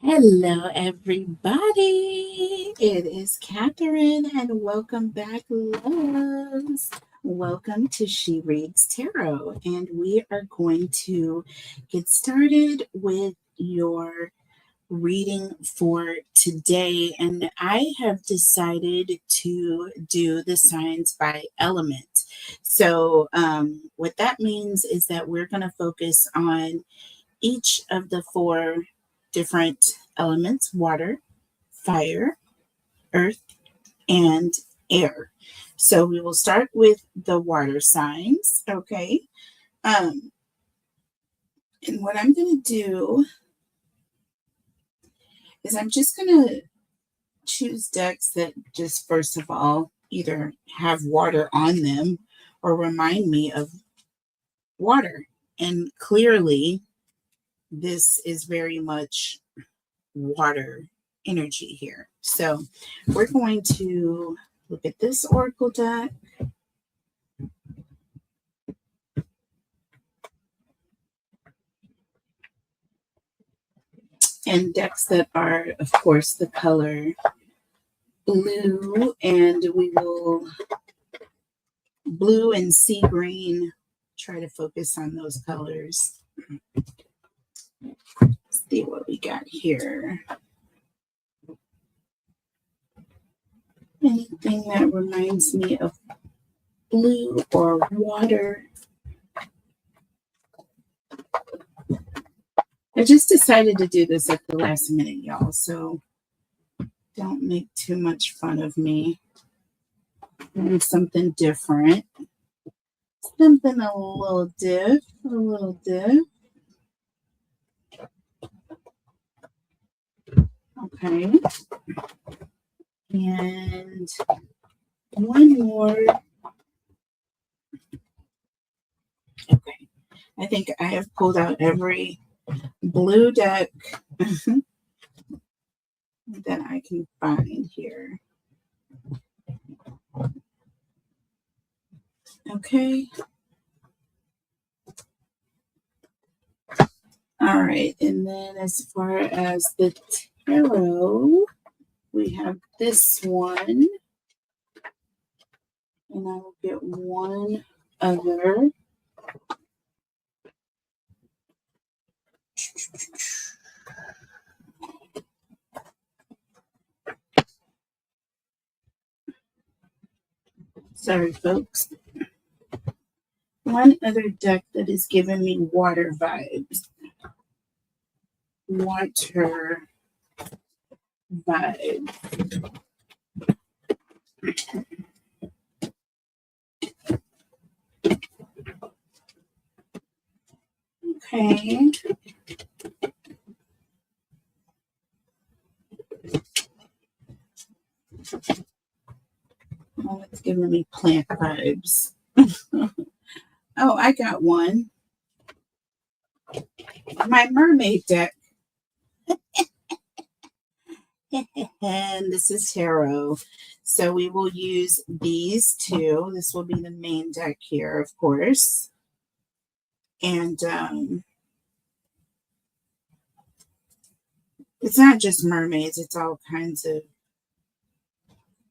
Hello, everybody. It is Catherine, and welcome back, loves. Welcome to She Reads Tarot, and we are going to get started with your reading for today. And I have decided to do the signs by element. So, what that means is that we're going to focus on each of the four different elements: water, fire, earth, and air. So we will start with the water signs, okay? And what I'm going to do is I'm just going to choose decks that just, first of all, either have water on them or remind me of water. And clearly, this is very much water energy here. So we're going to look at this oracle deck. And decks that are, of course, the color blue, and we will blue and sea green, try to focus on those colors. Let's see what we got here. Anything that reminds me of blue or water. I just decided to do this at the last minute, y'all, so don't make too much fun of me. Doing something different. Something a little diff. Okay. And one more. Okay. I think I have pulled out every blue deck that I can find here. Okay. All right. And then as far as the tarot, we have this one. And I will get one other. Sorry, folks. One other deck that is giving me water vibes. Water vibes. Okay. Oh, it's giving me plant vibes. Oh, I got one. My mermaid deck. And this is tarot. So we will use these two. This will be the main deck here, of course. And it's not just mermaids, it's all kinds of,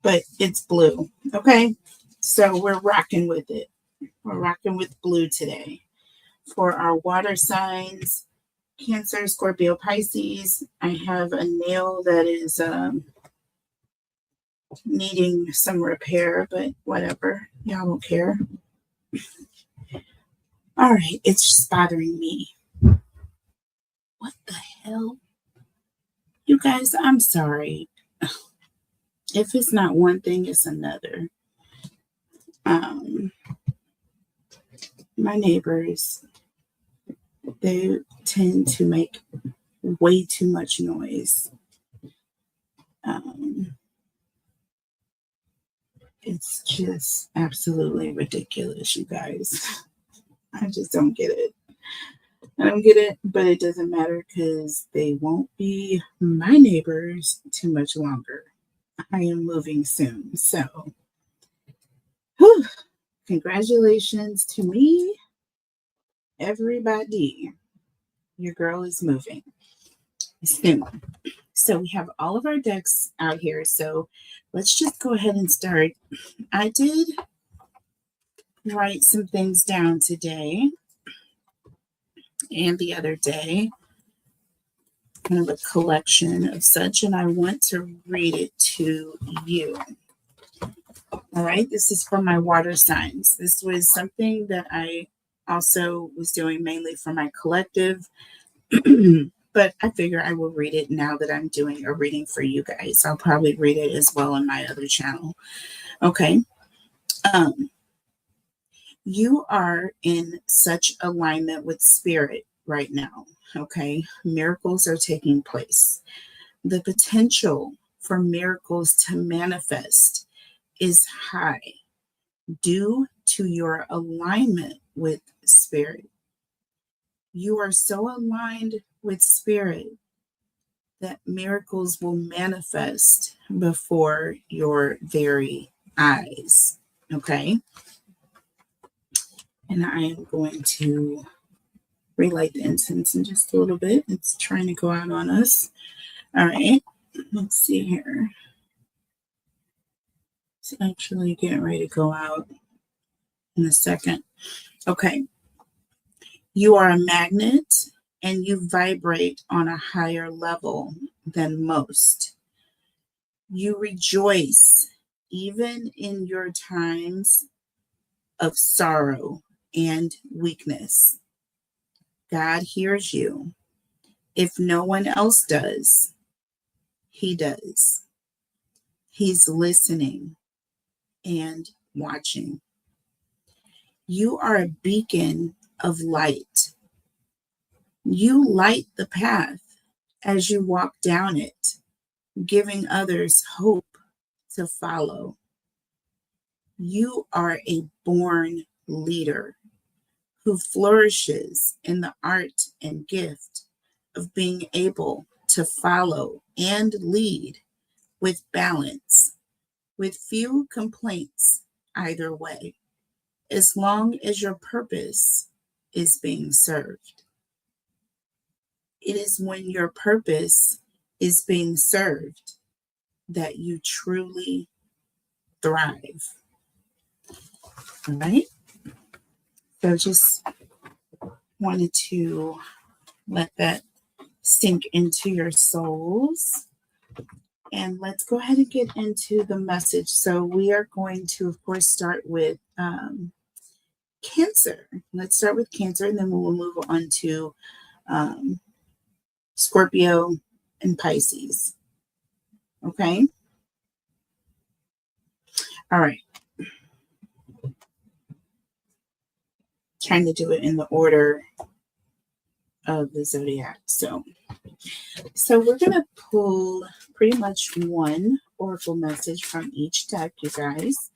but it's blue. Okay. So we're rocking with it. We're rocking with blue today. For our water signs, Cancer, Scorpio, Pisces, I have a nail that is needing some repair, but whatever. Y'all don't care. All right, it's just bothering me. What the hell? You guys, I'm sorry. If it's not one thing, it's another. My neighbors, they tend to make way too much noise. It's just absolutely ridiculous, you guys. I just don't get it. I don't get it, but it doesn't matter because they won't be my neighbors too much longer. I am moving soon. So, whew, congratulations to me, everybody. Your girl is moving soon. So, we have all of our decks out here. So, let's just go ahead and start. I did write some things down today and the other day, kind of a collection of such, and I want to read it to you. All right, this is for my water signs. This was something that I also was doing mainly for my collective, but I figure I will read it now that I'm doing a reading for you guys. I'll probably read it as well on my other channel. Okay. You are in such alignment with spirit right now. Okay. Miracles are taking place. The potential for miracles to manifest is high due to your alignment with spirit. You are so aligned with spirit that miracles will manifest before your very eyes. Okay. And I am going to relight the incense in just a little bit. It's trying to go out on us. All right. Let's see here. It's actually getting ready to go out in a second. Okay. You are a magnet and you vibrate on a higher level than most. You rejoice even in your times of sorrow and weakness. God hears you. If no one else does, He does. He's listening and watching. You are a beacon of light. You light the path as you walk down it, giving others hope to follow. You are a born leader who flourishes in the art and gift of being able to follow and lead with balance, with few complaints either way, as long as your purpose is being served. It is when your purpose is being served that you truly thrive. All right. So just wanted to let that sink into your souls. And let's go ahead and get into the message. So we are going to, of course, start with Cancer. Let's start with Cancer, and then we will move on to Scorpio and Pisces. Okay. All right. Trying to do it in the order of the zodiac. So we're going to pull pretty much one oracle message from each deck, you guys.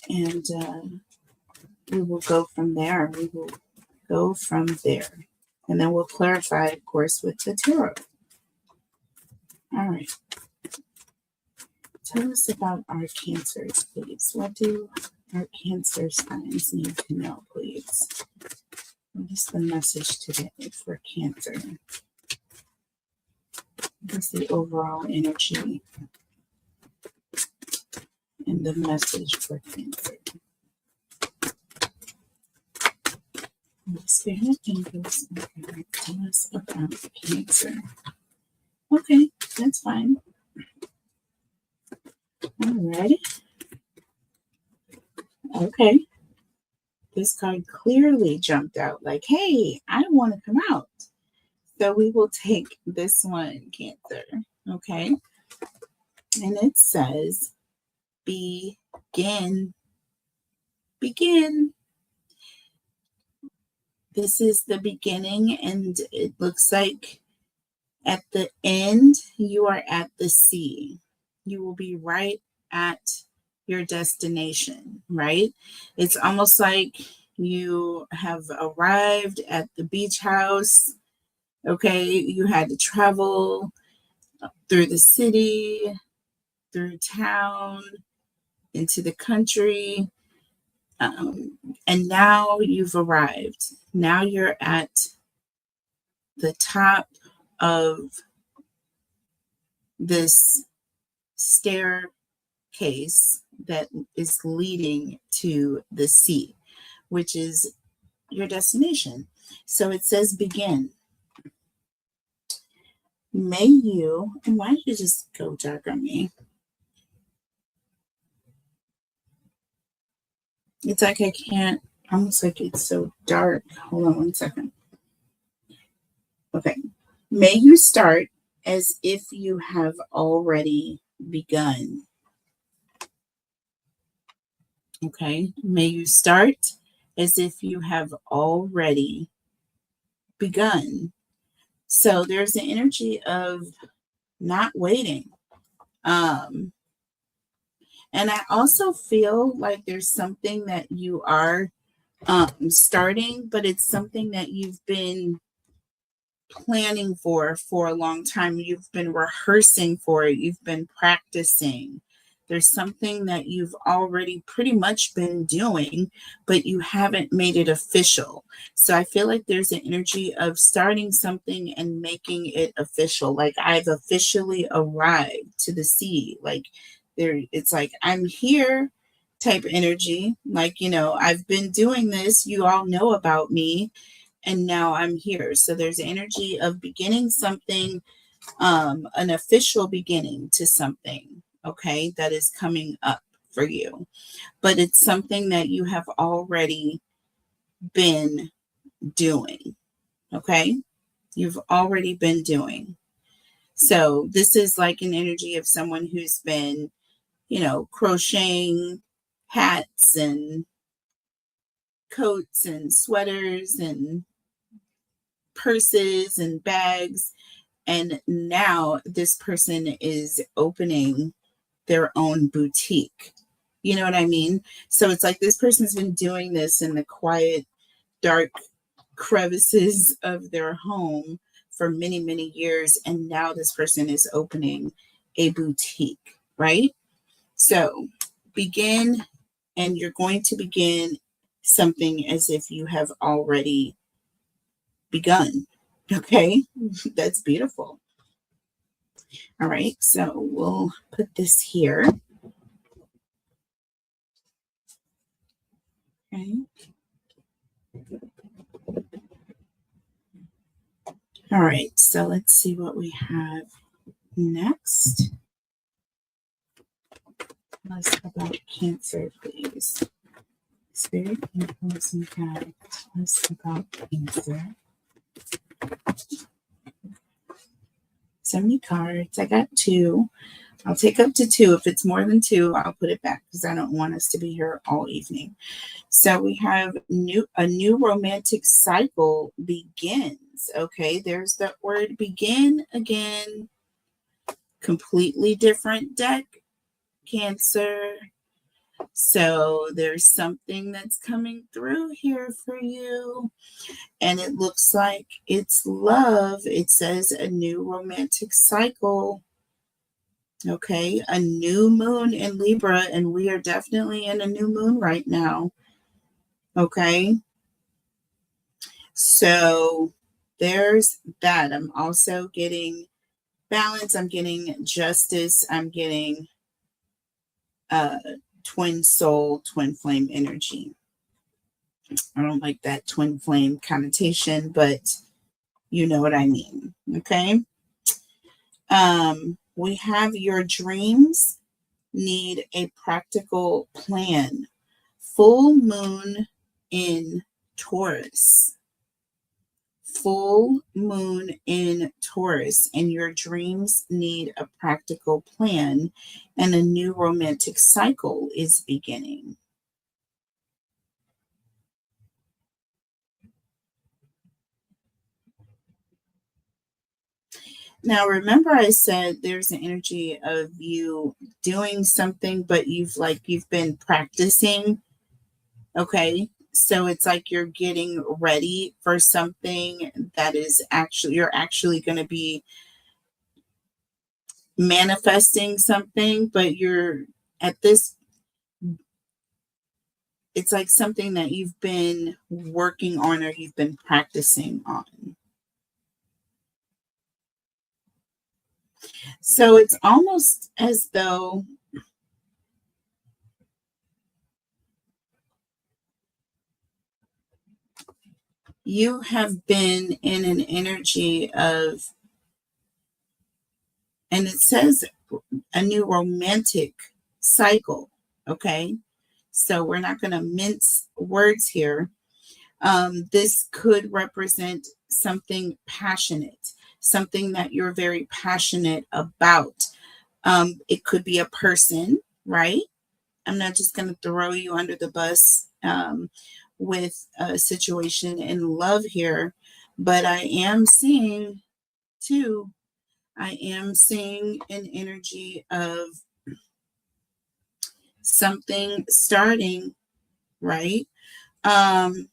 And we will go from there. And then we'll clarify, of course, with the tarot. All right. Tell us about our Cancers, please. What do our Cancer signs need to know, please? What is the message today for Cancer? What is the overall energy and the message for Cancer? Spirit angels, okay, tell us about Cancer. Okay, that's fine. Alrighty. Okay. This card clearly jumped out like, hey, I want to come out. So we will take this one, Cancer. Okay. And it says, begin. Begin. This is the beginning, and it looks like at the end, you are at the sea. You will be right at your destination, right? It's almost like you have arrived at the beach house. Okay, you had to travel through the city, through town, into the country. And now you've arrived. Now you're at the top of this staircase that is leading to the sea, which is your destination. So it says begin. May you, and why don't you just go dark on me? It's like I can't, almost like it's so dark. Hold on one second. Okay. May you start as if you have already begun. Okay. May you start as if you have already begun. So there's an energy of not waiting. And I also feel like there's something that you are starting, but it's something that you've been planning for a long time. You've been rehearsing for it. You've been practicing. There's something that you've already pretty much been doing, but you haven't made it official. So I feel like there's an energy of starting something and making it official. Like I've officially arrived to the sea. Like there, it's like I'm here type energy. Like, I've been doing this. You all know about me and now I'm here. So there's energy of beginning something, an official beginning to something, okay, that is coming up for you. But it's something that you have already been doing, okay? You've already been doing. So this is like an energy of someone who's been, crocheting hats and coats and sweaters and purses and bags. And now this person is opening their own boutique. You know what I mean? So it's like this person's been doing this in the quiet, dark crevices of their home for many, many years. And now this person is opening a boutique, right? So begin, and you're going to begin something as if you have already begun. Okay, that's beautiful. All right, so we'll put this here. Okay. All right, so let's see what we have next. Let's talk about Cancer, please. Spirit, influence, and guide. Let's talk about Cancer. So many cards. I got 2. I'll take up to 2. If it's more than 2, I'll put it back because I don't want us to be here all evening. So we have a new romantic cycle begins. Okay, there's that word begin again. Completely different deck, Cancer. So there's something that's coming through here for you. And it looks like it's love. It says a new romantic cycle. Okay, a new moon in Libra, and we are definitely in a new moon right now. Okay, so there's that. I'm also getting balance. I'm getting justice. I'm getting twin soul, twin flame energy. I don't like that twin flame connotation, but you know what I mean. Okay. We have your dreams need a practical plan. Full moon in Taurus. Full moon in Taurus, and your dreams need a practical plan, and a new romantic cycle is beginning. Now, remember I said there's an energy of you doing something, but you've been practicing. Okay. So it's like you're getting ready for something that is you're actually going to be manifesting something, but you're at this, it's like something that you've been working on or you've been practicing on. So it's almost as though you have been in an energy of, and it says a new romantic cycle. Okay. So we're not going to mince words here. This could represent something passionate, something that you're very passionate about. It could be a person, right? I'm not just going to throw you under the bus with a situation in love here, but I am seeing too, I am seeing an energy of something starting, right? Um,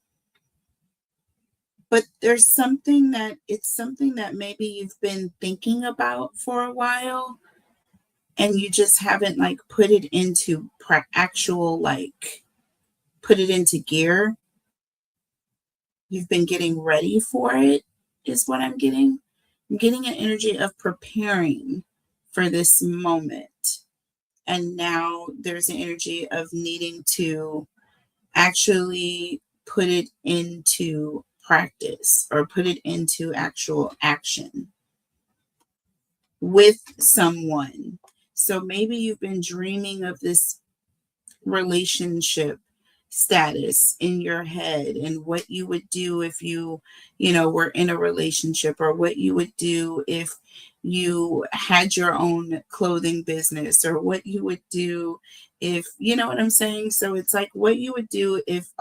but there's something that it's something that maybe you've been thinking about for a while and you just haven't like put it into actual, like put it into gear. You've been getting ready for it, is what I'm getting. I'm getting an energy of preparing for this moment. And now there's an energy of needing to actually put it into practice or put it into actual action with someone. So maybe you've been dreaming of this relationship status in your head and what you would do if you were in a relationship, or what you would do if you had your own clothing business, or what you would do if, you know what I'm saying. So it's like what you would do if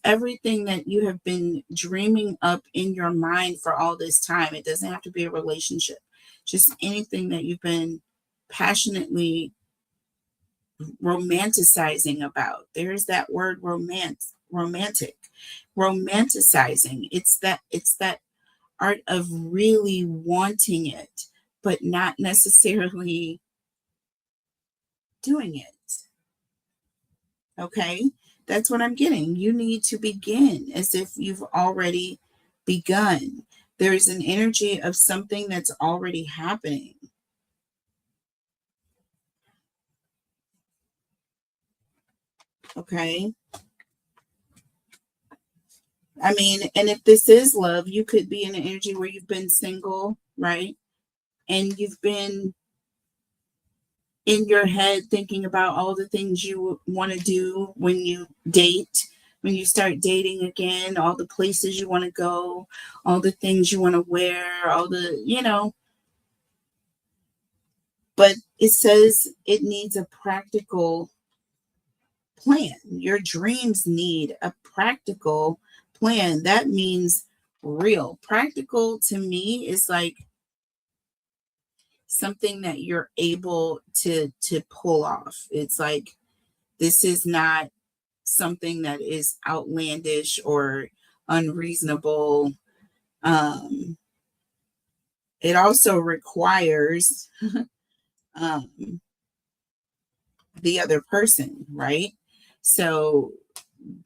everything that you have been dreaming up in your mind for all this time, it doesn't have to be a relationship, just anything that you've been passionately romanticizing about. There's that word romantic, romanticizing. It's that art of really wanting it, but not necessarily doing it. Okay. That's what I'm getting. You need to begin as if you've already begun. There's an energy of something that's already happening. Okay. I mean, and if this is love, you could be in an energy where you've been single, right? And you've been in your head thinking about all the things you want to do when you date, when you start dating again, all the places you want to go, all the things you want to wear, all the. But it says it needs a practical plan. Your dreams need a practical plan. That means real. Practical to me is like something that you're able to pull off. It's like this is not something that is outlandish or unreasonable. Um, it also requires um, the other person, right? So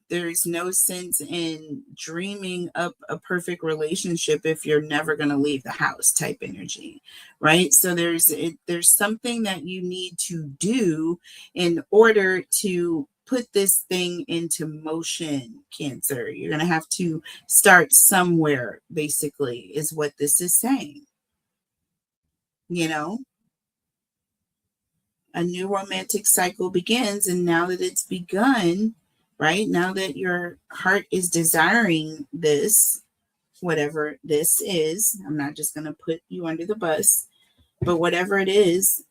there's no sense in dreaming up a perfect relationship if you're never going to leave the house type energy, right? So there's something that you need to do in order to put this thing into motion. Cancer, you're going to have to start somewhere, basically, is what this is saying. you know a new romantic cycle begins, and now that it's begun, right now that your heart is desiring this, whatever this is, I'm not just going to put you under the bus, but whatever it is,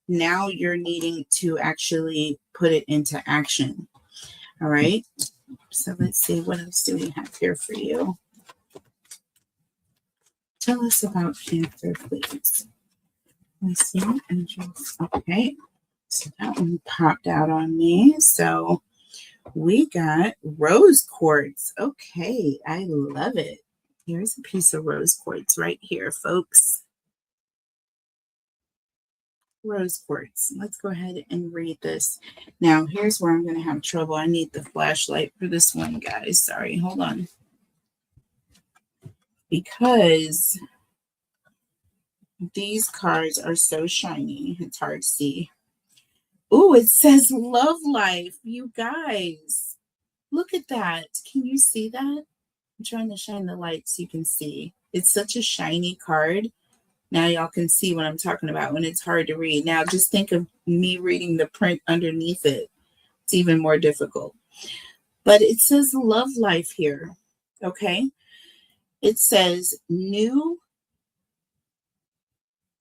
now you're needing to actually put it into action. All right, so let's see, what else do we have here for you? Tell us about Cancer, please. Let's see, angels. Okay, so that one popped out on me. So we got rose quartz. Okay, I love it. Here's a piece of rose quartz right here, folks. Rose quartz. Let's go ahead and read this. Now, here's where I'm going to have trouble. I need the flashlight for this one, guys. Sorry, hold on. Because these cards are so shiny, it's hard to see. Oh, it says love life, you guys. Look at that. Can you see that? I'm trying to shine the light so you can see. It's such a shiny card. Now y'all can see what I'm talking about when it's hard to read. Now just think of me reading the print underneath it. It's even more difficult. But it says love life here. Okay. It says new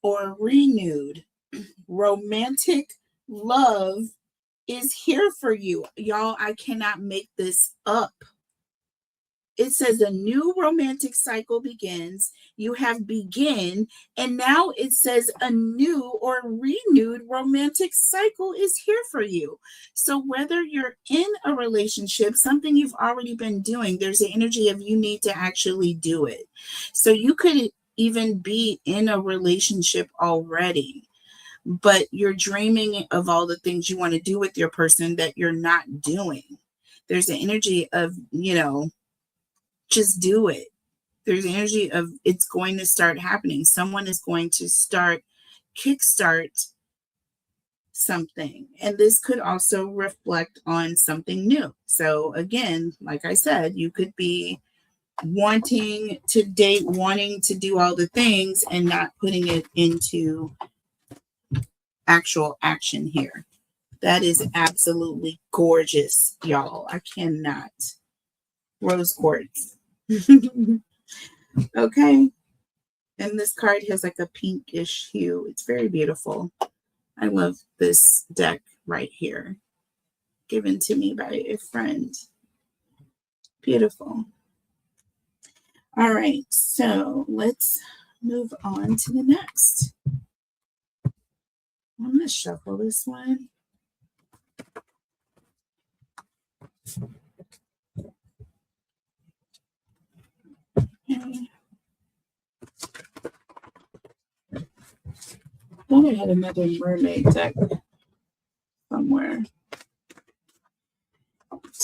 or renewed romantic love is here for you. Y'all, I cannot make this up. It says a new romantic cycle begins. You have begin, and now it says a new or renewed romantic cycle is here for you. So whether you're in a relationship, something you've already been doing, there's the energy of you need to actually do it. So you could even be in a relationship already, but you're dreaming of all the things you want to do with your person that you're not doing. There's the energy of, just do it. There's the energy of it's going to start happening. Someone is going to kickstart something. And this could also reflect on something new. So again, like I said, you could be wanting to date, wanting to do all the things and not putting it into actual action here. That is absolutely gorgeous, y'all. I cannot. Rose quartz. Okay. And this card has like a pinkish hue. It's very beautiful. I love this deck right here. Given to me by a friend. Beautiful. All right. So let's move on to the next. I'm going to shuffle this one. Okay. I thought I had another mermaid deck somewhere.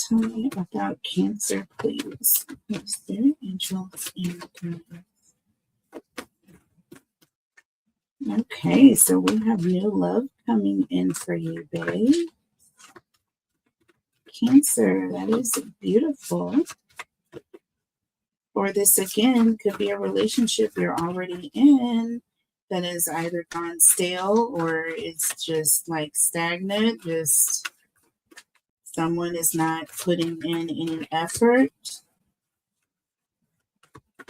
Tell me about Cancer, please. Is there angels in the Okay, so we have new love coming in for you, babe. Cancer, that is beautiful. Or this again could be a relationship you're already in that is either gone stale or it's just like stagnant. Just someone is not putting in any effort,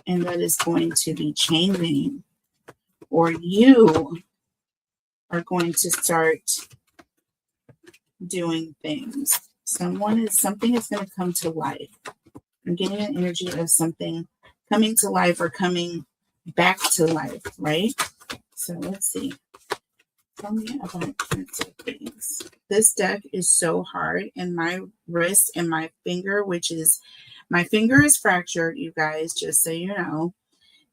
and that is going to be changing. Or you are going to start doing things. Something is going to come to life. I'm getting an energy of something coming to life or coming back to life, right? So let's see. Tell me about Cancer, please. This deck is so hard, and my wrist and my finger, my finger is fractured, you guys, just so you know.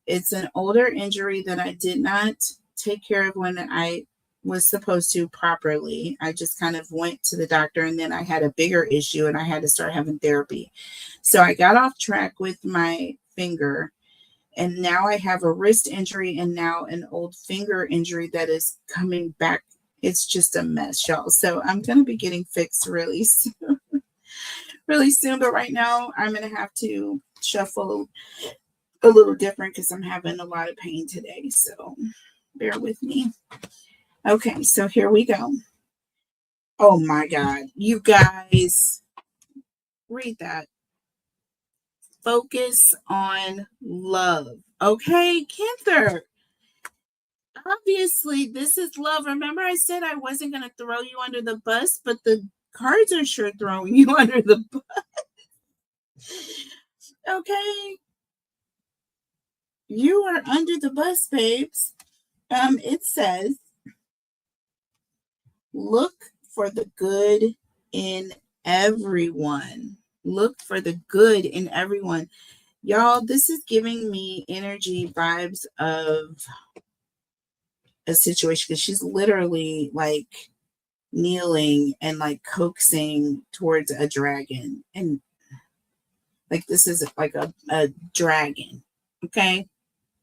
It's an older injury that I did not take care of when I was supposed to properly. I just kind of went to the doctor, and then I had a bigger issue and I had to start having therapy. So I got off track with my finger, and now I have a wrist injury and now an old finger injury that is coming back. It's just a mess, y'all. So I'm going to be getting fixed really soon. Really soon. But right now I'm going to have to shuffle a little different because I'm having a lot of pain today. So bear with me. Okay, so here we go. Oh my God. You guys, read that. Focus on love. Okay, Cancer. Obviously, this is love. Remember, I said I wasn't going to throw you under the bus, but the cards are sure throwing you under the bus. Okay. You are under the bus, babes. It says, look for the good in everyone. Look for the good in everyone. Y'all, this is giving me energy vibes of a situation, because she's literally like kneeling and like coaxing towards a dragon. And like, this is like a dragon. Okay.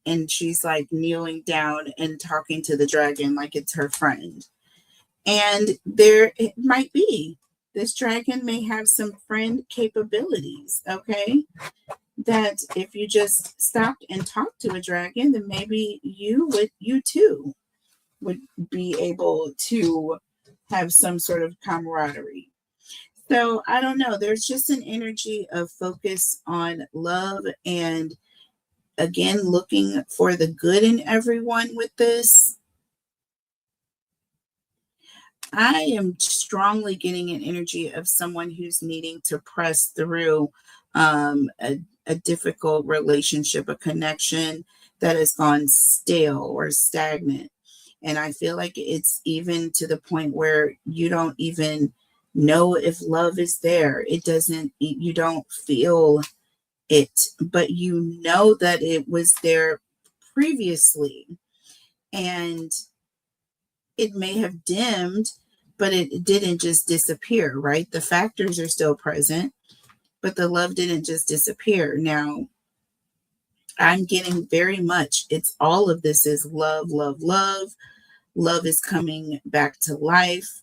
And she's like kneeling down and talking to the dragon like it's her friend. And there it might be. This dragon may have some friend capabilities. Okay. That if you just stopped and talked to a dragon, then maybe you too would be able to have some sort of camaraderie. So I don't know. There's just an energy of focus on love and, again, looking for the good in everyone with this. I am strongly getting an energy of someone who's needing to press through a difficult relationship, a connection that has gone stale or stagnant. And I feel like it's even to the point where you don't even know if love is there. It doesn't, you don't feel it, but you know that it was there previously. And it may have dimmed, but it didn't just disappear, right? The factors are still present, but the love didn't just disappear. Now, I'm getting very much, it's all of this is love, love, love. Love is coming back to life.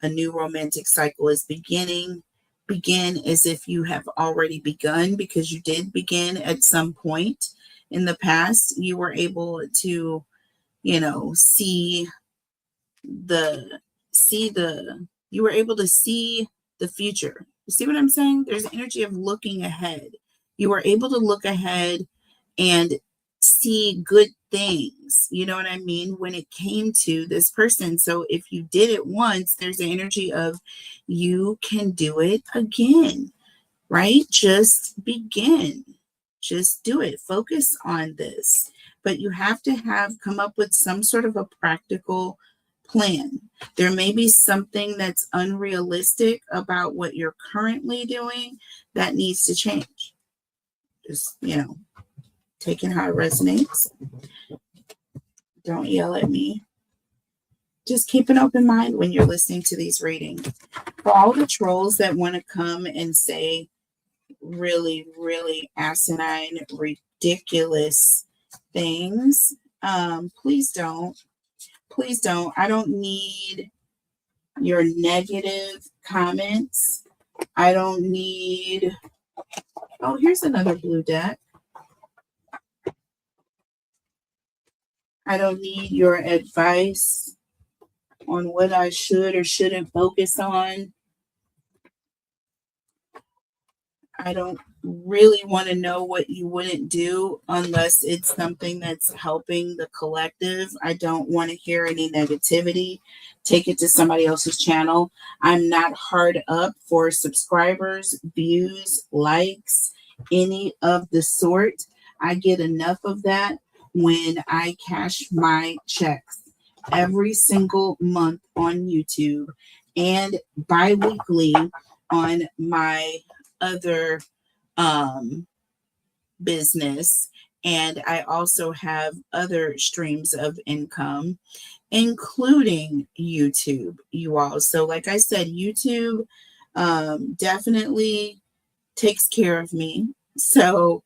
A new romantic cycle is beginning. Begin as if you have already begun, because you did begin at some point in the past. You were able to, see the you were able to see the future. You see what I'm saying? There's an energy of looking ahead. You were able to look ahead and see good things, you know what I mean, when it came to this person. So if you did it once, there's an energy of you can do it again, right? Just begin. Just do it. Focus on this. But you have to come up with some sort of a practical plan. There may be something that's unrealistic about what you're currently doing that needs to change. Just, taking how it resonates. Don't yell at me. Just keep an open mind when you're listening to these readings. For all the trolls that want to come and say really, really asinine, ridiculous things, please don't. Please don't. I don't need your negative comments. I don't need. Oh, here's another blue deck. I don't need your advice on what I should or shouldn't focus on. I don't really want to know what you wouldn't do unless it's something that's helping the collective. I don't want to hear any negativity. Take it to somebody else's channel. I'm not hard up for subscribers, views, likes, any of the sort. I get enough of that when I cash my checks every single month on YouTube and bi-weekly on my other business. And I also have other streams of income, including YouTube, you all. So like I said, YouTube definitely takes care of me. So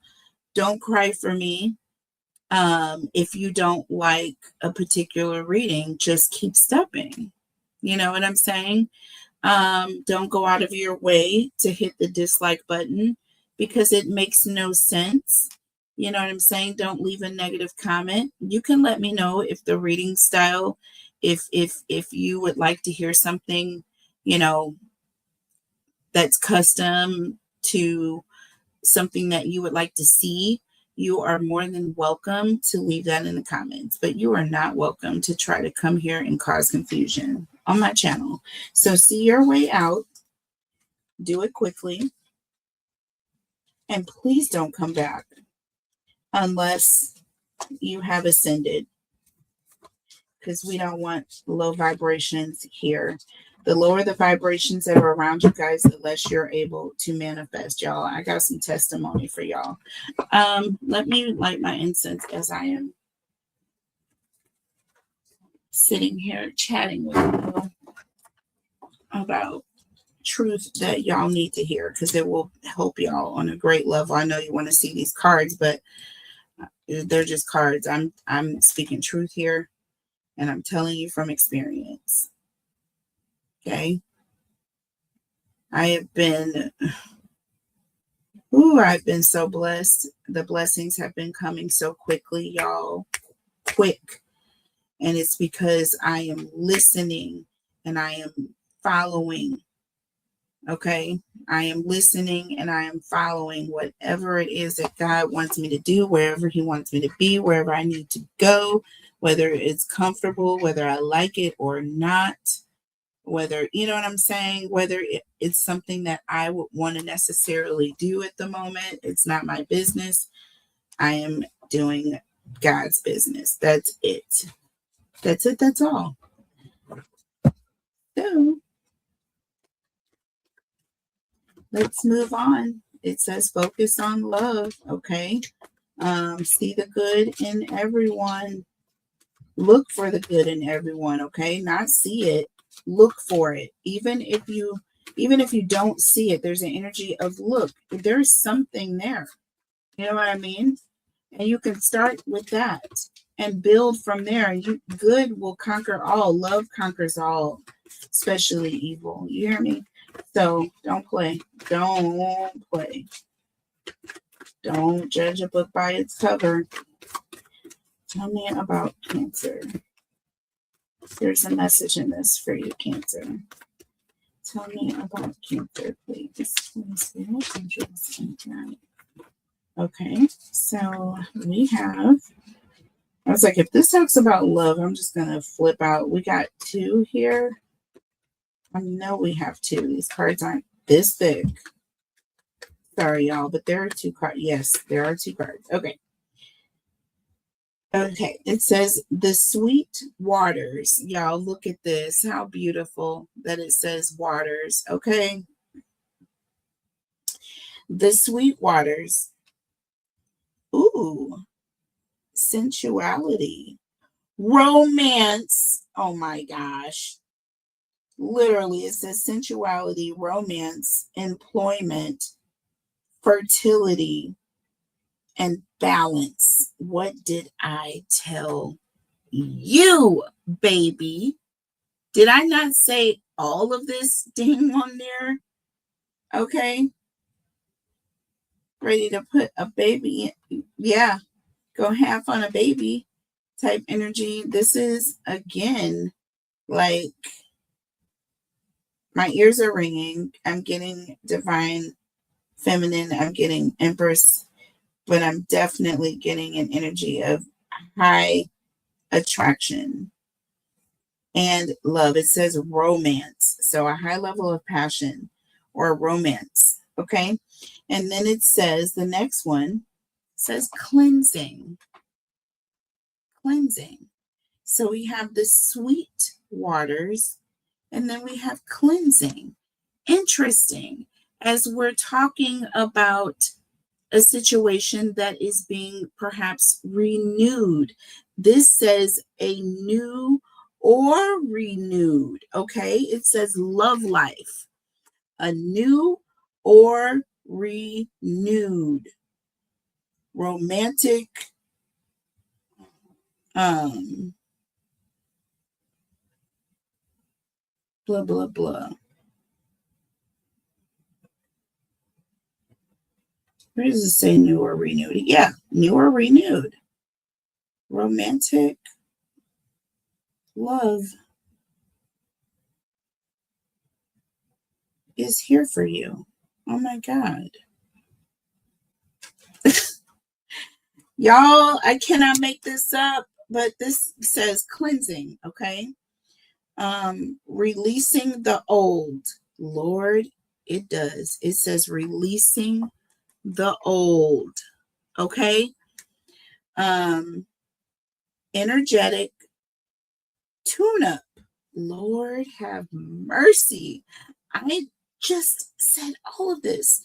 don't cry for me. If you don't like a particular reading, just keep stepping. You know what I'm saying? Don't go out of your way to hit the dislike button because it makes no sense. You know what I'm saying? Don't leave a negative comment. You can let me know if the reading style, if you would like to hear something, that's custom to something that you would like to see. You are more than welcome to leave that in the comments, but you are not welcome to try to come here and cause confusion on my channel. So see your way out, do it quickly, and please don't come back unless you have ascended, because we don't want low vibrations here. The lower the vibrations that are around you guys, the less you're able to manifest, y'all. I got some testimony for y'all. Let me light my incense as I am sitting here chatting with you about truth that y'all need to hear, because it will help y'all on a great level. I know you want to see these cards, but they're just cards. I'm speaking truth here, and I'm telling you from experience. Okay? I've been so blessed. The blessings have been coming so quickly, y'all. Quick. And it's because I am listening and I am following. Okay? I am listening and I am following whatever it is that God wants me to do, wherever He wants me to be, wherever I need to go, whether it's comfortable, whether I like it or not, whether, you know what I'm saying, whether it's something that I would want to necessarily do at the moment. It's not my business. I am doing God's business. That's it. That's it. That's all. So let's move on. It says focus on love. Okay. See the good in everyone. Look for the good in everyone. Okay. Not see it. Look for it. Even if you don't see it, there's an energy of look. There's something there. You know what I mean? And you can start with that and build from there. And good will conquer all. Love conquers all, especially evil. You hear me? So don't play. Don't play. Don't judge a book by its cover. Tell me about Cancer. There's a message in this for you, Cancer. Tell me about Cancer, please. Okay, so we have, I was like, if this talks about love, I'm just going to flip out. We got two here. I know we have two. These cards aren't this thick. Sorry, y'all, but there are two cards. Yes, there are two cards. Okay. Okay, it says the sweet waters. Y'all, look at this. How beautiful that it says waters. Okay. The sweet waters. Ooh, sensuality. Romance. Oh my gosh. Literally, it says sensuality, romance, employment, fertility, and balance. What did I tell you, baby? Did I not say all of this dang on there? Okay. Ready to put a baby in. Yeah. Go half on a baby type energy. This is, again, like, my ears are ringing. I'm getting divine feminine. I'm getting empress, but I'm definitely getting an energy of high attraction and love. It says romance. So a high level of passion or romance. Okay. And then it says the next one says cleansing. Cleansing. So we have the sweet waters and then we have cleansing. Interesting. As we're talking about a situation that is being perhaps renewed. This says a new or renewed. Okay. It says love life. A new or renewed. Romantic. Blah, blah, blah. Where does it say new or renewed? Yeah, new or renewed. Romantic love is here for you. Oh my God. Y'all, I cannot make this up, but this says cleansing, okay? Releasing the old. Lord, it does. It says releasing the old, okay? Energetic tune-up. Lord have mercy. I just said all of this.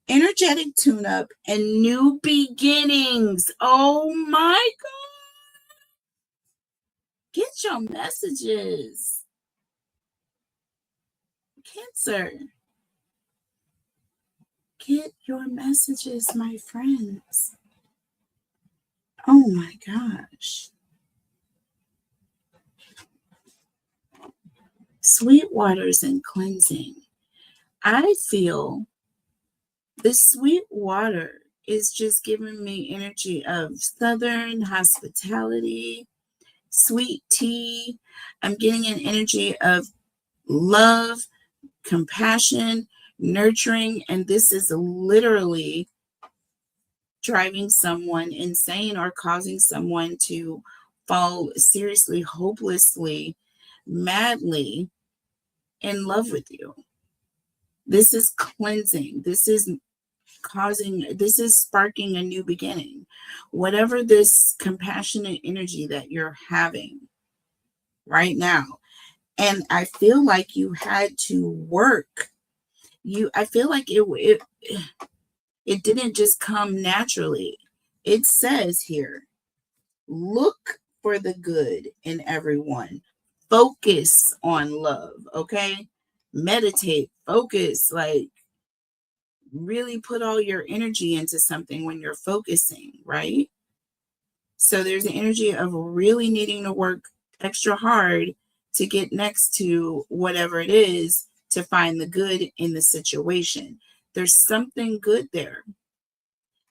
Energetic tune-up and new beginnings. Oh my God. Get your messages. Cancer. Get your messages, my friends. Oh my gosh. Sweet waters and cleansing. I feel this sweet water is just giving me energy of southern hospitality, sweet tea. I'm getting an energy of love, compassion, nurturing, and this is literally driving someone insane or causing someone to fall seriously, hopelessly, madly in love with you. This is cleansing. This is sparking a new beginning. Whatever this compassionate energy that you're having right now. And I feel like you had to work. I feel like it didn't just come naturally. It says here, look for the good in everyone. Focus on love, okay? Meditate, focus, like really put all your energy into something when you're focusing, right? So there's an energy of really needing to work extra hard to get next to whatever it is to find the good in the situation. There's something good there.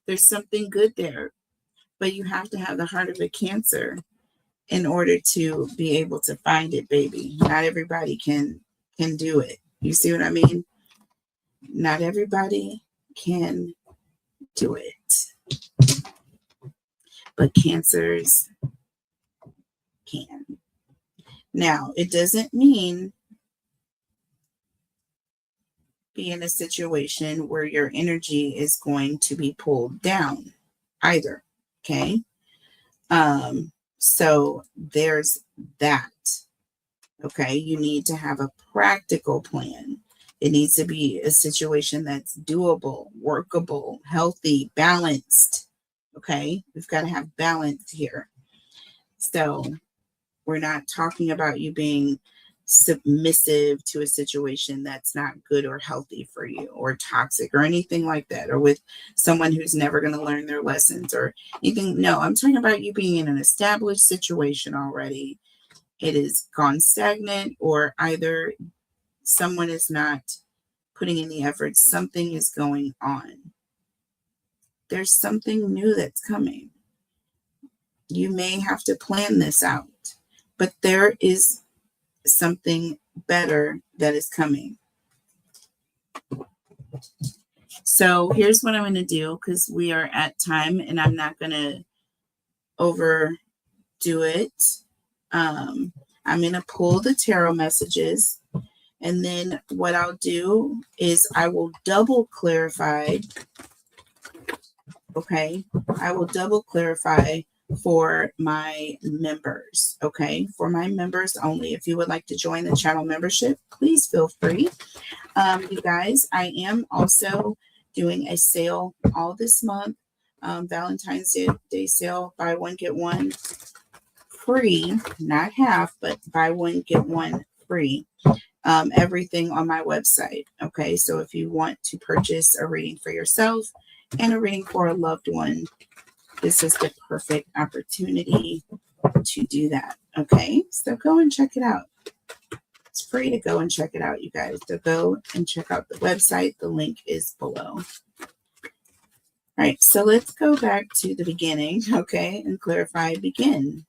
There's something good there, but you have to have the heart of a Cancer in order to be able to find it, baby. Not everybody can do it. You see what I mean? Not everybody can do it, but Cancers can. Now, it doesn't mean be in a situation where your energy is going to be pulled down either. Okay. So there's that. Okay. You need to have a practical plan. It needs to be a situation that's doable, workable, healthy, balanced. Okay. We've got to have balance here. So we're not talking about you being submissive to a situation that's not good or healthy for you, or toxic or anything like that, or with someone who's never going to learn their lessons or anything. No, I'm talking about you being in an established situation already. It has gone stagnant, or either someone is not putting in the effort. Something is going on. There's something new that's coming. You may have to plan this out, but there is something better that is coming. So here's what I'm going to do, because we are at time and I'm not going to overdo it. I'm going to pull the tarot messages, and then what I'll do is I will double clarify. Okay. I will double clarify for my members. Okay. For my members only. If you would like to join the channel membership, please feel free. You guys, I am also doing a sale all this month. Valentine's Day sale, buy one, get one free, not half, but buy one, get one free. Everything on my website. Okay. So if you want to purchase a reading for yourself and a reading for a loved one, this is the perfect opportunity to do that. Okay. So go and check it out. It's free to go and check it out, you guys. So go and check out the website. The link is below. All right, so let's go back to the beginning, okay, and clarify begin.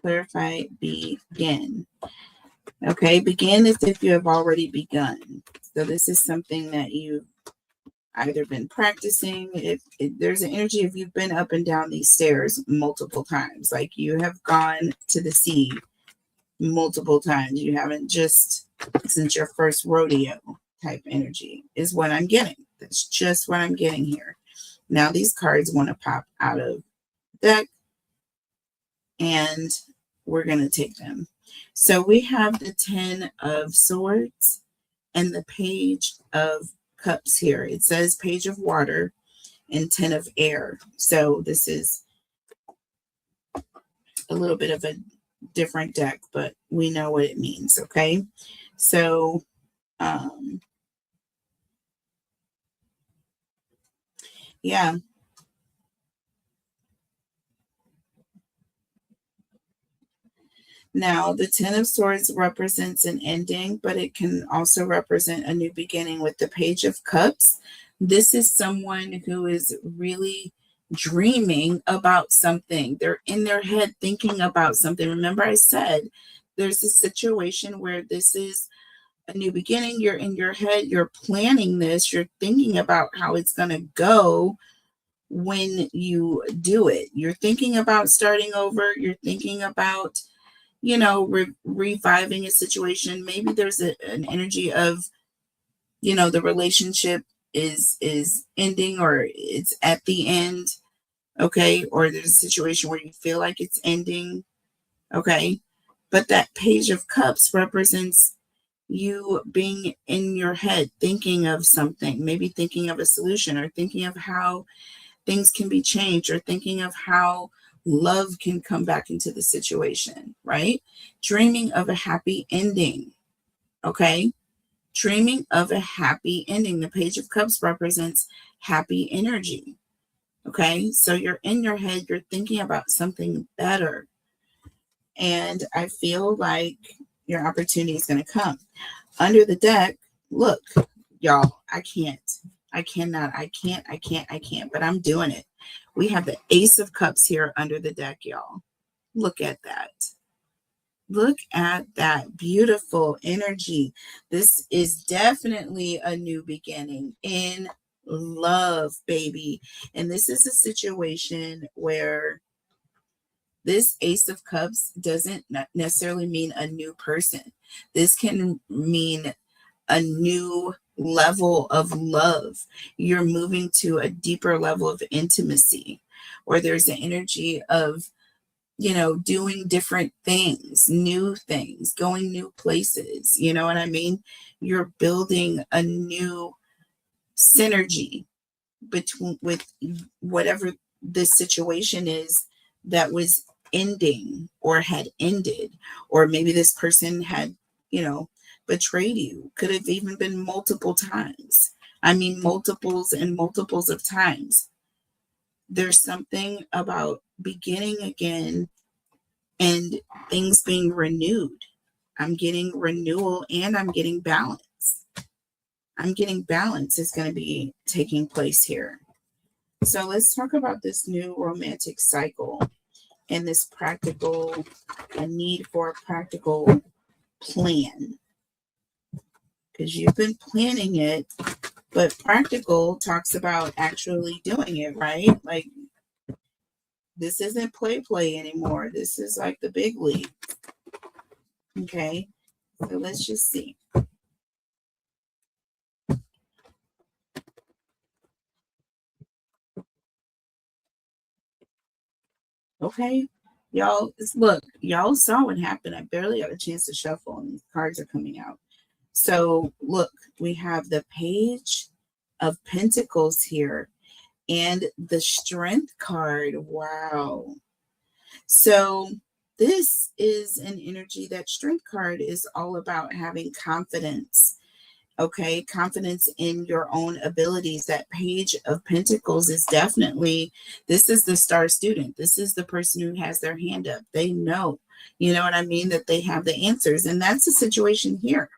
Clarify begin. Okay, begin as if you have already begun. So this is something that you've either been practicing. If there's an energy, if you've been up and down these stairs multiple times, like you have gone to the sea multiple times. You haven't just, since your first rodeo type energy is what I'm getting. That's just what I'm getting here. Now these cards want to pop out of the deck, and we're going to take them. So we have the 10 of Swords and the Page of Cups here. It says Page of Water and 10 of Air. So this is a little bit of a different deck, but we know what it means, okay? So, yeah. Now, the Ten of Swords represents an ending, but it can also represent a new beginning with the Page of Cups. This is someone who is really dreaming about something. They're in their head thinking about something. Remember, I said there's a situation where this is a new beginning. You're in your head, you're planning this, you're thinking about how it's going to go when you do it. You're thinking about starting over, you're thinking about reviving a situation. Maybe there's an energy of, the relationship is ending or it's at the end, okay? Or there's a situation where you feel like it's ending, okay? But that Page of Cups represents you being in your head thinking of something, maybe thinking of a solution or thinking of how things can be changed or thinking of how love can come back into the situation, right? Dreaming of a happy ending, okay? Dreaming of a happy ending. The Page of Cups represents happy energy, okay? So you're in your head, you're thinking about something better. And I feel like your opportunity is going to come. Under the deck, look, y'all, I can't, but I'm doing it. We have the Ace of Cups here under the deck, y'all. Look at that. Look at that beautiful energy. This is definitely a new beginning in love, baby. And this is a situation where this Ace of Cups doesn't necessarily mean a new person. This can mean a new level of love. You're moving to a deeper level of intimacy, or there's an energy of, doing different things, new things, going new places. You know what I mean? You're building a new synergy between with whatever this situation is that was ending or had ended, or maybe this person had, betrayed you. Could have even been multiple times. I mean, multiples and multiples of times. There's something about beginning again and things being renewed. I'm getting renewal and I'm getting balance. I'm getting balance is going to be taking place here. So let's talk about this new romantic cycle and this practical, a need for a practical plan. Because you've been planning it, but practical talks about actually doing it, right? Like, this isn't play anymore. This is like the big league. Okay. So let's just see. Okay. Look, y'all saw what happened. I barely got a chance to shuffle and these cards are coming out. So look, we have the Page of Pentacles here and the Strength card. Wow. So this is an energy, that Strength card is all about having confidence. Okay, confidence in your own abilities. That Page of Pentacles is definitely, this is the star student. This is the person who has their hand up. They know, you know what I mean, that they have the answers. And that's the situation here.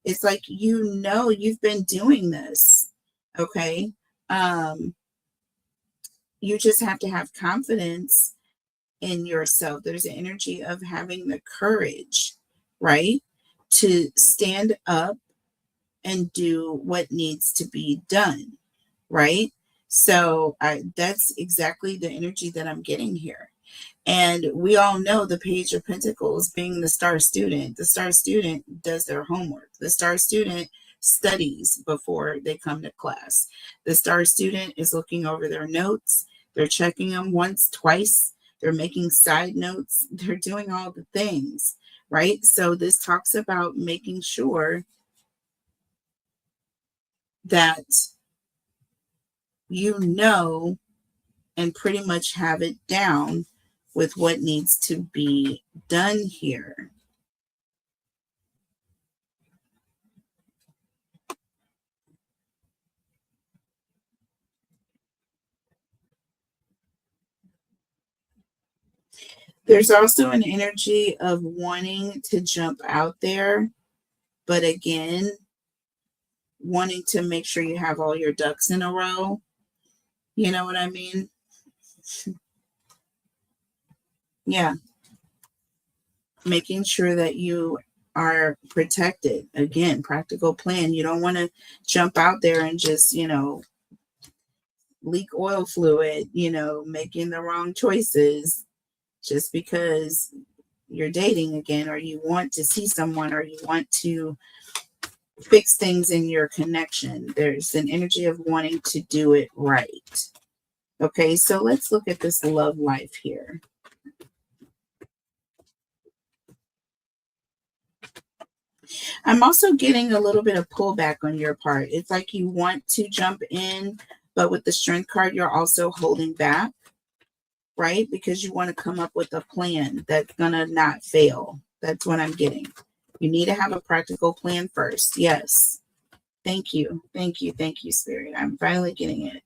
It's like, you've been doing this. Okay. You just have to have confidence in yourself. There's an energy of having the courage, right? To stand up and do what needs to be done, right? So that's exactly the energy that I'm getting here. And we all know the Page of Pentacles being the star student. The star student does their homework. The star student studies before they come to class. The star student is looking over their notes. They're checking them once, twice. They're making side notes. They're doing all the things, right? So this talks about making sure that you know and pretty much have it down with what needs to be done here. There's also an energy of wanting to jump out there, but again, wanting to make sure you have all your ducks in a row. You know what I mean? Yeah. Making sure that you are protected. Again, practical plan. You don't want to jump out there and just, leak oil fluid, making the wrong choices just because you're dating again, or you want to see someone, or you want to fix things in your connection. There's an energy of wanting to do it right. Okay, so let's look at this love life here. I'm also getting a little bit of pullback on your part. It's like you want to jump in, but with the strength card, you're also holding back, right? Because you want to come up with a plan that's going to not fail. That's what I'm getting. You need to have a practical plan first. Yes. Thank you. Thank you. Thank you, Spirit. I'm finally getting it.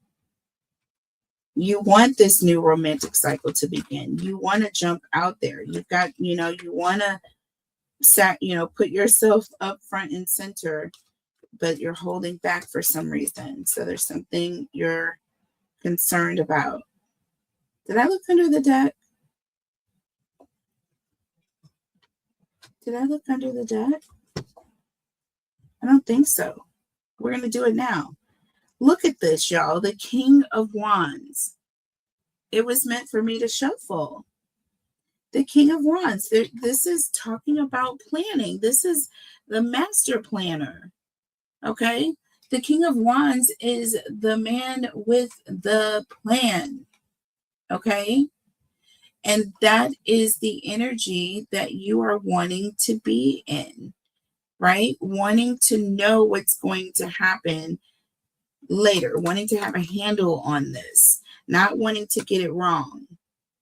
You want this new romantic cycle to begin. You want to jump out there. You've got, you want to put yourself up front and center, but you're holding back for some reason. So there's something you're concerned about. Did I look under the deck? Did I look under the deck? I don't think so. We're going to do it now. Look at this, y'all. The King of Wands. It was meant for me to shuffle. The King of Wands. This is talking about planning. This is the master planner. Okay? The King of Wands is the man with the plan. Okay? And that is the energy that you are wanting to be in, right? Wanting to know what's going to happen later, wanting to have a handle on this, not wanting to get it wrong,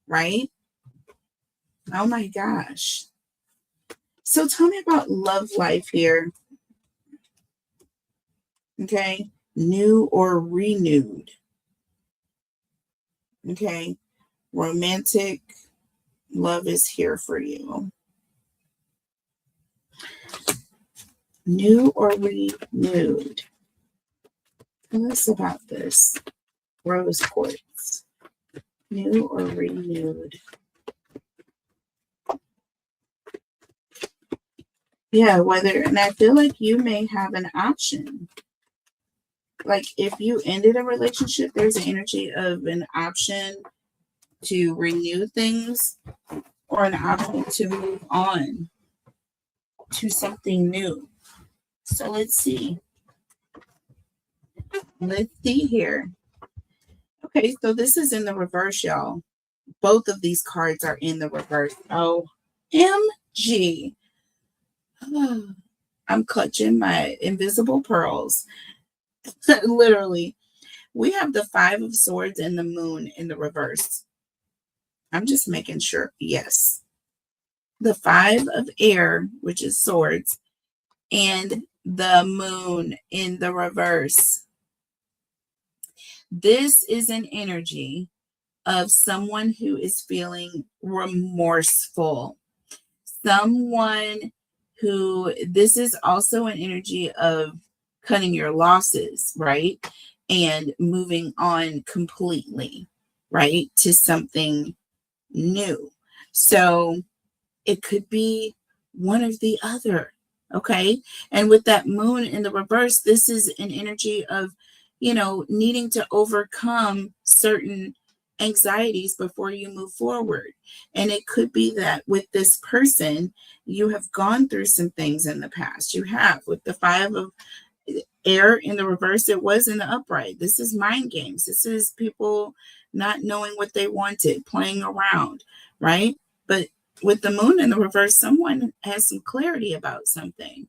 right? Oh my gosh. So tell me about love life here. Okay. New or renewed. Okay. Romantic love is here for you. New or renewed. Tell us about this. Rose quartz. New or renewed. Yeah, and I feel like you may have an option. Like if you ended a relationship, there's an energy of an option to renew things or an option to move on to something new. So let's see. Let's see here. Okay, so this is in the reverse, y'all. Both of these cards are in the reverse. OMG. I'm clutching my invisible pearls. Literally. We have the Five of Swords and the Moon in the reverse. I'm just making sure. Yes. The Five of Air, which is swords, and the Moon in the reverse. This is an energy of someone who is feeling remorseful. Someone who, this is also an energy of cutting your losses, right? And moving on completely, right? To something new. So it could be one or the other. Okay. And with that moon in the reverse, this is an energy of, needing to overcome certain anxieties before you move forward. And it could be that with this person, you have gone through some things in the past. You have with the Five of Air in the reverse, it was in the upright. This is mind games. This is people not knowing what they wanted, playing around, right? But with the moon in the reverse, someone has some clarity about something.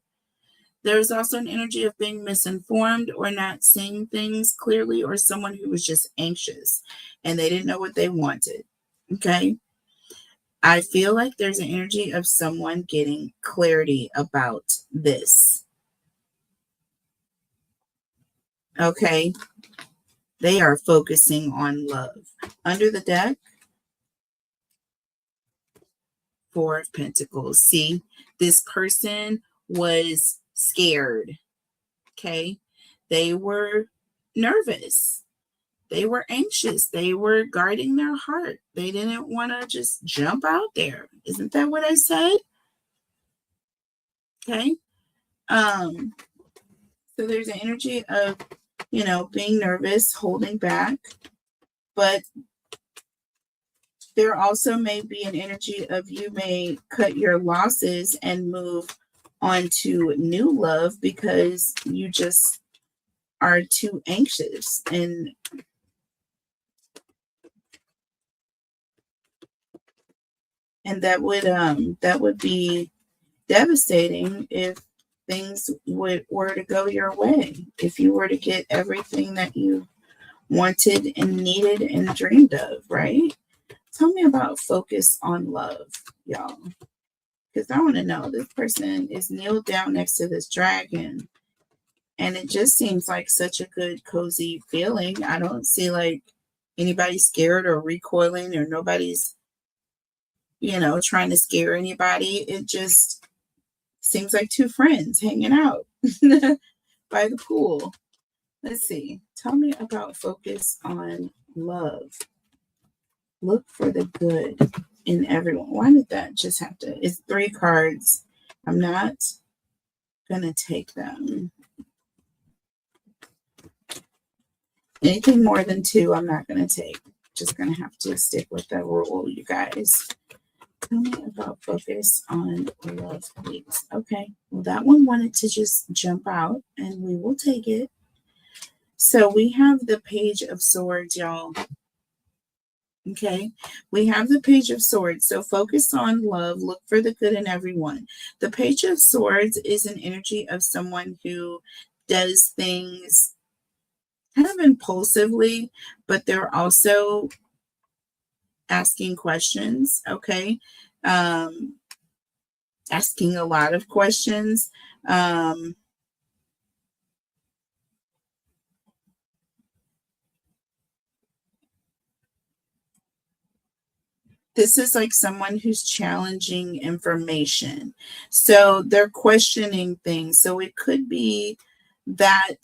There's also an energy of being misinformed or not seeing things clearly, or someone who was just anxious and they didn't know what they wanted. Okay. I feel like there's an energy of someone getting clarity about this. Okay. They are focusing on love. Under the deck, Four of Pentacles. See, this person was scared. Okay. They were nervous. They were anxious. They were guarding their heart. They didn't want to just jump out there. Isn't that what I said? Okay. So there's an energy of, being nervous, holding back, but there also may be an energy of you may cut your losses and move on to new love because you just are too anxious, and that would be devastating if things were to go your way, if you were to get everything that you wanted and needed and dreamed of, right? Tell me about focus on love, y'all, because I want to know. This person is kneeled down next to this dragon, and it just seems like such a good cozy feeling. I don't see like anybody scared or recoiling, or nobody's trying to scare anybody. It just seems like two friends hanging out by the pool. Let's see. Tell me about focus on love. Look for the good in everyone. Why did that just have to? It's 3 cards. I'm not going to take them. Anything more than 2, I'm not going to take. Just going to have to stick with that rule, you guys. Tell me about focus on love, please. Okay. Well, that one wanted to just jump out, and we will take it. So we have the Page of Swords, y'all. Okay, we have the Page of Swords. So focus on love, look for the good in everyone. The Page of Swords is an energy of someone who does things kind of impulsively, but they're also asking questions, okay? Asking a lot of questions. This is like someone who's challenging information. So they're questioning things. So it could be that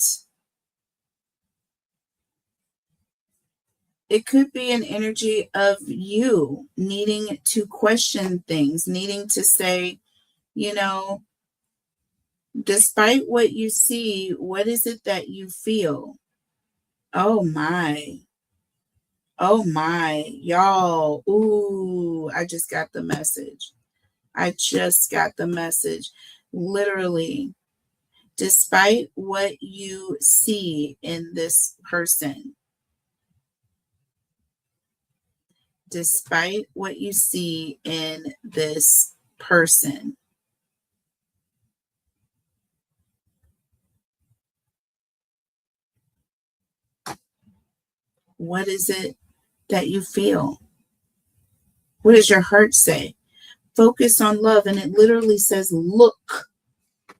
it could be an energy of you needing to question things, needing to say, despite what you see, what is it that you feel? Oh my. Oh my. Y'all. Ooh, I just got the message. Literally, despite what you see in this person, despite what you see in this person, what is it that you feel? What does your heart say? Focus on love. And it literally says, look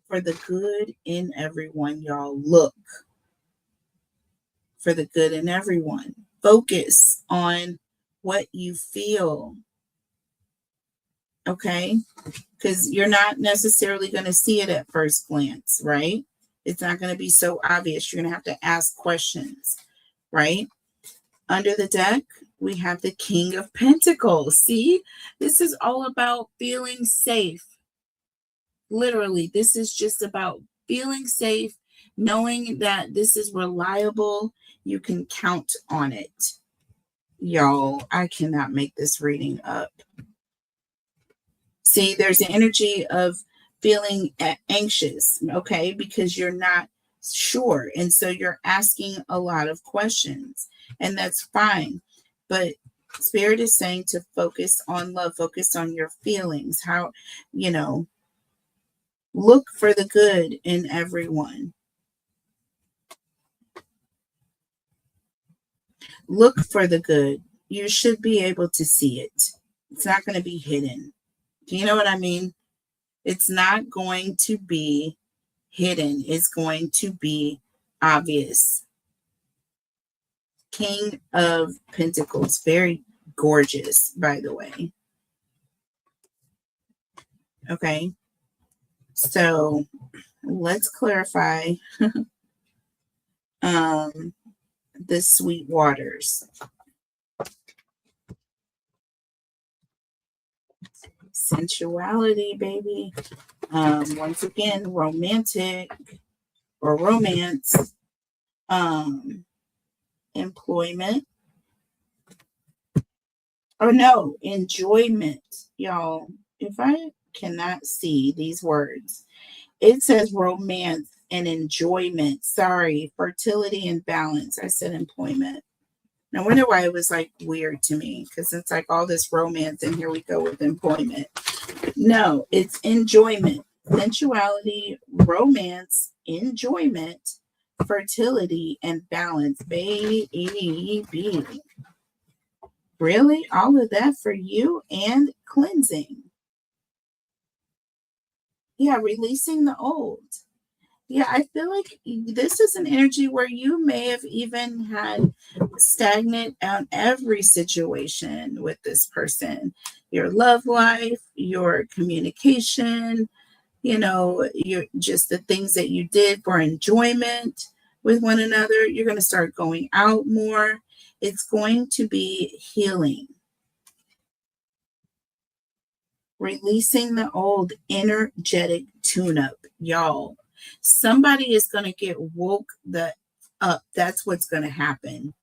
for the good in everyone, y'all. Look for the good in everyone. Focus on what you feel. Okay? Because you're not necessarily going to see it at first glance, right? It's not going to be so obvious. You're going to have to ask questions, right? Under the deck, we have the King of Pentacles. See, this is all about feeling safe. Literally, this is just about feeling safe, knowing that this is reliable. You can count on it. Y'all, I cannot make this reading up. See, there's an energy of feeling anxious, okay, because you're not sure. And so you're asking a lot of questions, and that's fine. But Spirit is saying to focus on love, focus on your feelings, how, look for the good in everyone. Look for the good. You should be able to see it. It's not going to be hidden. Do you know what I mean? It's not going to be hidden. It's going to be obvious. King of Pentacles. Very gorgeous, by the way. Okay. So let's clarify the sweet waters. Sensuality, baby. Once again, romantic or romance, employment, or no, enjoyment, y'all. If I cannot see these words, it says romance and enjoyment. Sorry, fertility and balance. I said employment. No wonder why it was like weird to me, because it's like all this romance, and here we go with employment. No, it's enjoyment, sensuality, romance, enjoyment, fertility, and balance. Baby. Really? All of that for you? And cleansing. Yeah, releasing the old. Yeah, I feel like this is an energy where you may have even had stagnant on every situation with this person. Your love life, your communication, you're just the things that you did for enjoyment with one another. You're going to start going out more. It's going to be healing. Releasing the old, energetic tune-up, y'all. Somebody is going to get woke up. That's what's going to happen.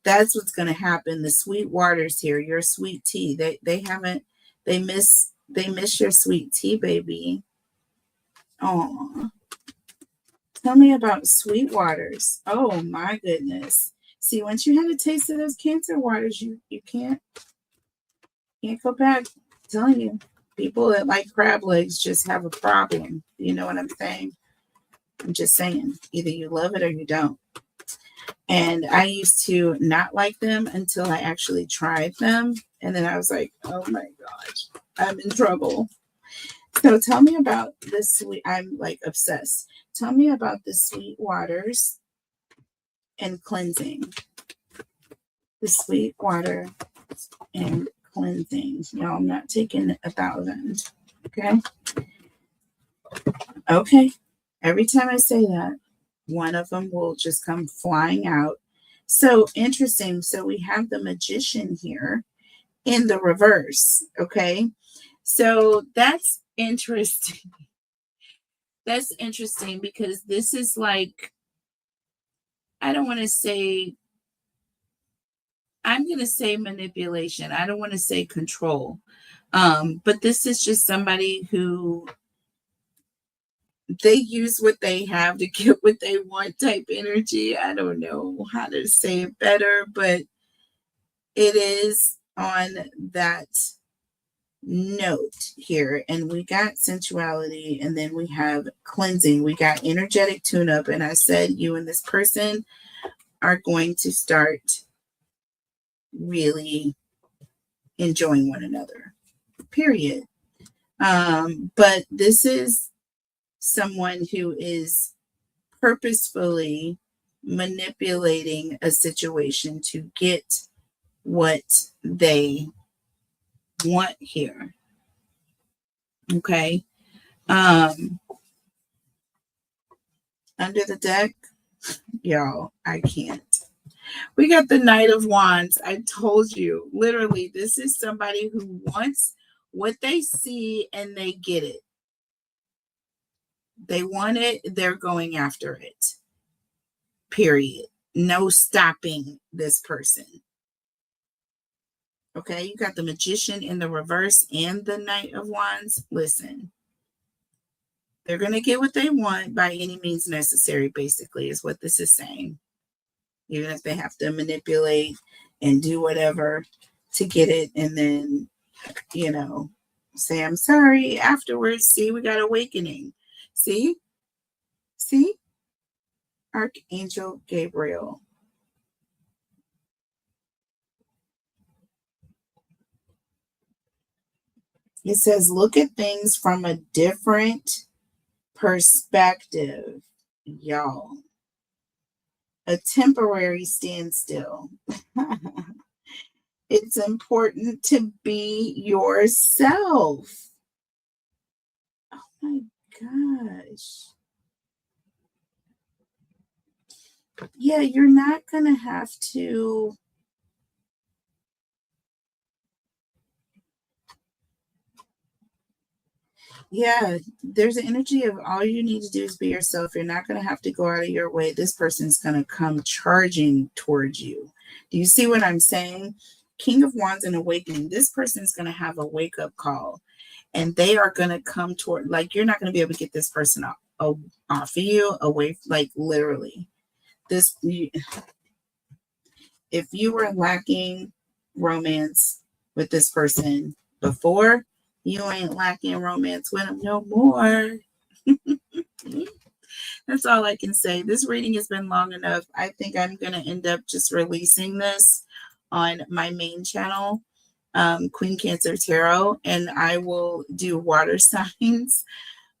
That's what's going to happen. The sweet waters here, your sweet tea. They miss your sweet tea, baby. Oh, tell me about sweet waters. Oh my goodness. See, once you have a taste of those Cancer waters, you can't go back. I'm telling you. People that like crab legs just have a problem. You know what I'm saying? I'm just saying, either you love it or you don't. And I used to not like them until I actually tried them. And then I was like, oh my gosh, I'm in trouble. So tell me about the sweet, I'm like obsessed. Tell me about the sweet waters and cleansing. The sweet water and cleansing. Y'all, I'm not taking 1,000. Okay. Okay. Every time I say that, one of them will just come flying out. So interesting. So we have the Magician here in the reverse. Okay. So that's interesting. That's interesting because this is like, I don't want to say, I'm going to say manipulation. I don't want to say control. But this is just somebody who they use what they have to get what they want type energy. I don't know how to say it better, but it is on that note here. And we got sensuality, and then we have cleansing. We got energetic tune-up. And I said you and this person are going to start really enjoying one another, period. But this is someone who is purposefully manipulating a situation to get what they want here. Okay. Under the deck, y'all, I can't. We got the Knight of Wands. I told you, literally, this is somebody who wants what they see and they get it. They want it, they're going after it. Period. No stopping this person. Okay, you got the Magician in the reverse and the Knight of Wands. Listen, they're going to get what they want by any means necessary, basically, is what this is saying. Even if they have to manipulate and do whatever to get it, and then, say, I'm sorry afterwards. See, we got awakening. See? Archangel Gabriel. It says, look at things from a different perspective, y'all. A temporary standstill. It's important to be yourself. Oh my gosh. Yeah, you're not going to have to. Yeah, there's an energy of all you need to do is be yourself. You're not going to have to go out of your way. This person's going to come charging towards you. Do you see what I'm saying? King of Wands and Awakening. This person's going to have a wake up call, and they are going to come toward, like, you're not going to be able to get this person off of you, away, like, literally. This, if you were lacking romance with this person before, you ain't lacking romance with them no more. That's all I can say. This reading has been long enough. I think I'm going to end up just releasing this on my main channel, Queen Cancer Tarot, and I will do water signs.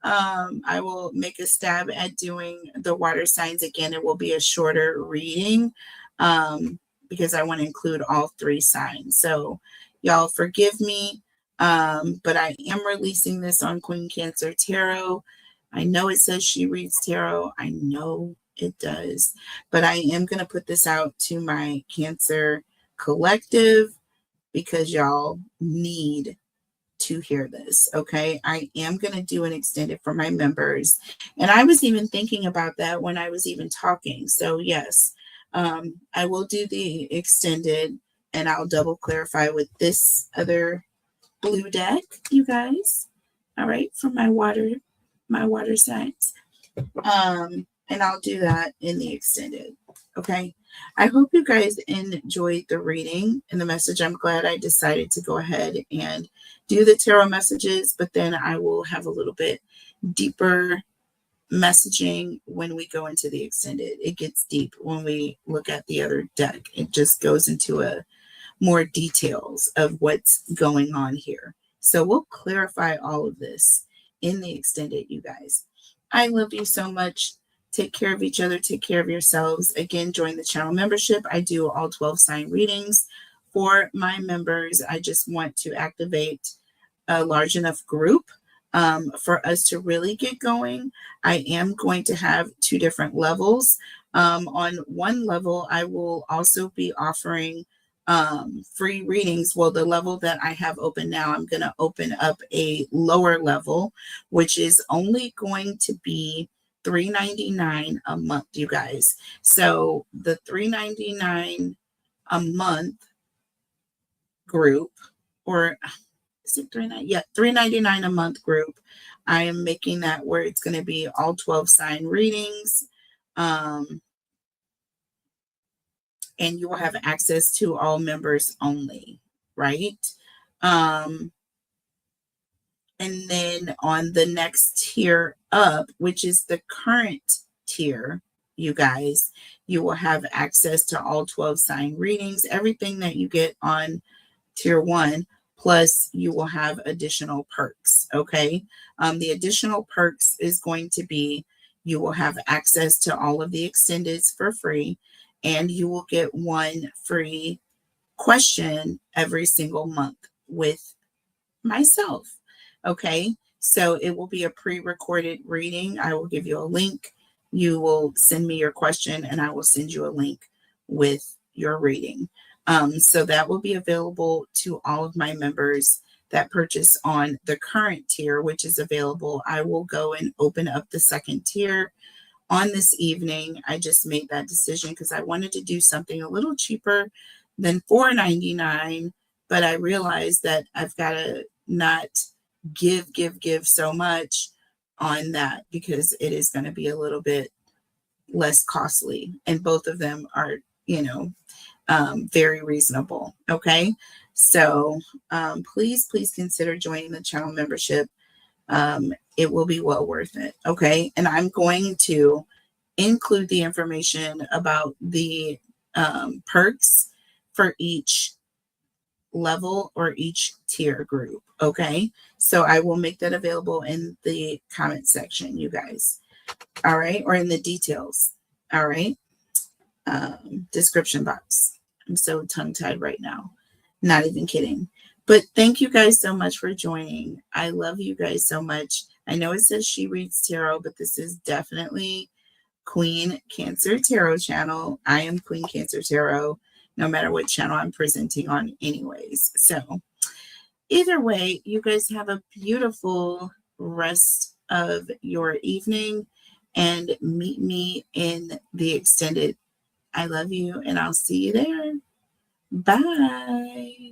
I will make a stab at doing the water signs again. It will be a shorter reading because I want to include all three signs. So y'all forgive me, but I am releasing this on Queen Cancer Tarot. I know it says she reads tarot. I know it does, but I am going to put this out to my Cancer collective because y'all need to hear this. Okay. I am going to do an extended for my members. And I was even thinking about that when I was even talking. So, yes, I will do the extended and I'll double clarify with this other blue deck, you guys. All right. For my water signs. And I'll do that in the extended. Okay. I hope you guys enjoyed the reading and the message. I'm glad I decided to go ahead and do the tarot messages, but then I will have a little bit deeper messaging when we go into the extended. It gets deep when we look at the other deck. It just goes into a more details of what's going on here. So we'll clarify all of this in the extended, you guys. I love you so much. Take care of each other. Take care of yourselves. Again, join the channel membership. I do all 12 sign readings for my members. I just want to activate a large enough group for us to really get going. I am going to have 2 different levels. On one level, I will also be offering free readings. Well, the level that I have open now, I'm going to open up a lower level, which is only going to be $3.99 a month, you guys. So the $3.99 a month group, or is it $3.99? Yeah, $3.99 a month group. I am making that where it's going to be all 12 sign readings. And you will have access to all members only, right? And then on the next tier up, which is the current tier, you guys, you will have access to all 12 sign readings, everything that you get on tier 1, plus you will have additional perks. Okay. The additional perks is going to be you will have access to all of the extendeds for free, and you will get 1 free question every single month with myself. Okay. So it will be a pre-recorded reading. I will give you a link. You will send me your question and I will send you a link with your reading. So that will be available to all of my members that purchase on the current tier, which is available. I will go and open up the second tier on this evening. I just made that decision because I wanted to do something a little cheaper than $4.99, but I realized that I've got to not give so much on that because it is going to be a little bit less costly, and both of them are, very reasonable. Okay. So please consider joining the channel membership. It will be well worth it. Okay. And I'm going to include the information about the perks for each level or each tier group. Okay. So I will make that available in the comment section, you guys. All right. Or in the details. All right. Description box. I'm so tongue tied right now. Not even kidding. But thank you guys so much for joining. I love you guys so much. I know it says She Reads Tarot, but this is definitely Queen Cancer Tarot channel. I am Queen Cancer Tarot, no matter what channel I'm presenting on, anyways. So, either way, you guys have a beautiful rest of your evening and meet me in the extended. I love you, and I'll see you there. Bye.